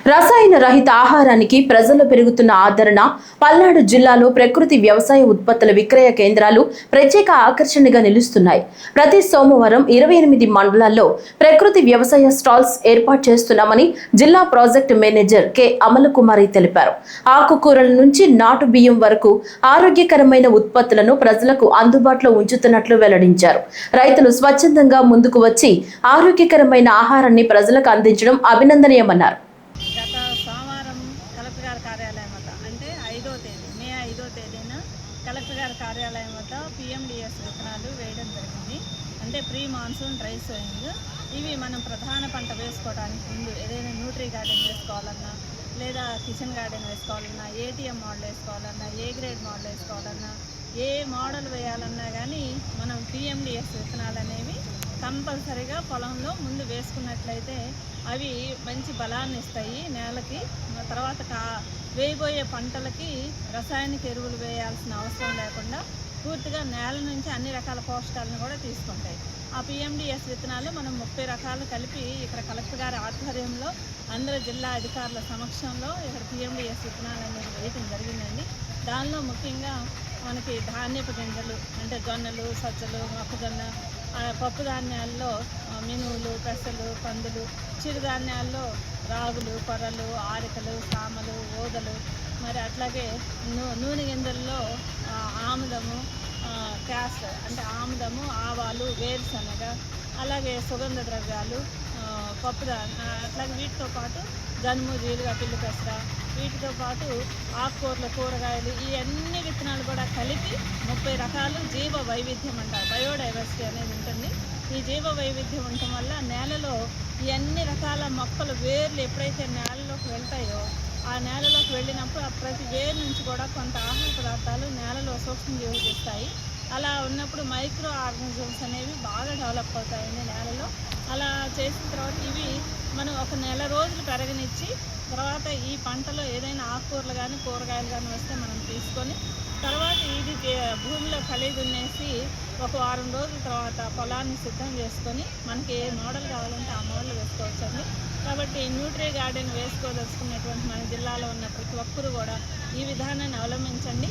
రసాయన రహిత ఆహారానికి ప్రజల్లో పెరుగుతున్న ఆదరణ పల్నాడు జిల్లాలో ప్రకృతి వ్యవసాయ ఉత్పత్తుల విక్రయ కేంద్రాలు ప్రత్యేక ఆకర్షణగా నిలుస్తున్నాయి. ప్రతి సోమవారం 28 మండలాల్లో ప్రకృతి వ్యవసాయ స్టాల్స్ ఏర్పాటు చేస్తున్నామని జిల్లా ప్రాజెక్టు మేనేజర్ కె అమలకుమారి తెలిపారు. ఆకుకూరల నుంచి నాటు బియ్యం వరకు ఆరోగ్యకరమైన ఉత్పత్తులను ప్రజలకు అందుబాటులో ఉంచుతున్నట్లు వెల్లడించారు. రైతులు స్వచ్ఛందంగా ముందుకు వచ్చి ఆరోగ్యకరమైన ఆహారాన్ని ప్రజలకు అందించడం అభినందనీయమన్నారు. గత సోమవారం కలెక్టర్ గారి కార్యాలయం వద్ద అంటే మే 5వ తేదీన కలెక్టర్ గారి కార్యాలయం వద్ద పిఎండిఎస్ విత్తనాలు వేయడం జరిగింది. అంటే ప్రీ మాన్సూన్ డ్రై సోయింగ్. ఇవి మనం ప్రధాన పంట వేసుకోవడానికి ముందు ఏదైనా న్యూట్రీ గార్డెన్ వేసుకోవాలన్నా, లేదా కిచెన్ గార్డెన్ వేసుకోవాలన్నా, ఏటీఎం మోడల్ వేసుకోవాలన్నా, ఏ గ్రేడ్ మోడల్ వేసుకోవాలన్నా, ఏ మోడల్ వేయాలన్నా కానీ మనం పిఎండిఎస్ విత్తనాలు అనేవి కంపల్సరీగా పొలంలో ముందు వేసుకున్నట్లయితే అవి మంచి బలాన్ని ఇస్తాయి నేలకి. తర్వాత వేయబోయే పంటలకి రసాయనిక ఎరువులు వేయాల్సిన అవసరం లేకుండా పూర్తిగా నేల నుంచి అన్ని రకాల పోషకాలను కూడా తీసుకుంటాయి. ఆ పిఎండిఎస్ విత్తనాలు మనం 30 రకాలు కలిపి ఇక్కడ కలెక్టర్ గారి ఆధ్వర్యంలో అందరూ జిల్లా అధికారుల సమక్షంలో ఇక్కడ పిఎండిఎస్ విత్తనాలు అనేది వేయటం జరిగిందండి. దానిలో ముఖ్యంగా మనకి ధాన్యపు గింజలు అంటే జొన్నలు, సజ్జలు, మొక్కజొన్న, పప్పు ధాన్యాల్లో మినువులు, పెసలు, కందులు, చిరుధాన్యాల్లో రాగులు, కొర్రలు, ఆరికలు, సామలు, ఓదలు, మరి అట్లాగే నూనె గింజల్లో ఆముదము, క్యాస్టర్ అంటే ఆముదము, ఆవాలు, వేరుశనగ, అలాగే సుగంధ ద్రవ్యాలు, అట్లాగే వీటితో పాటు జనుము, జీలుగా, పిల్లి పెసర, వీటితో పాటు ఆకుకూరలు, కూరగాయలు, ఈ అన్ని విత్తనాలు కూడా కలిపి 30 రకాలు జీవ వైవిధ్యం అంటారు. బయోడైవర్సిటీ అనేది ఉంటుంది. ఈ జీవ వైవిధ్యం ఉండటం వల్ల నేలలో ఈ అన్ని రకాల మొక్కలు వేర్లు ఎప్పుడైతే నేలలోకి వెళ్తాయో ఆ నేలలోకి వెళ్ళినప్పుడు ప్రతి వేరు నుంచి కూడా కొంత ఆహార పదార్థాలు నేలలో సూక్ష్మజీవులు ఇస్తాయి. అలా ఉన్నప్పుడు మైక్రో ఆర్గానిజమ్స్ అనేవి బాగా డెవలప్ అవుతాయండి నేలలో. అలా చేసిన తర్వాత ఇవి మనం ఒక నెల రోజులు పెరగనిచ్చి తర్వాత ఈ పంటలో ఏదైనా ఆకుకూరలు కానీ కూరగాయలు కానీ వస్తే మనం తీసుకొని తర్వాత ఇది భూమిలో కలిదున్నేసి ఒక వారం రోజుల తర్వాత పొలాన్ని సిద్ధం చేసుకొని మనకి ఏ మోడల్ కావాలంటే ఆ మోడల్ వేసుకోవచ్చండి. కాబట్టి న్యూట్రీ గార్డెన్ వేసుకోదలుచుకున్నటువంటి మన జిల్లాలో ఉన్న ప్రతి ఒక్కరూ కూడా ఈ విధానాన్ని అవలంబించండి.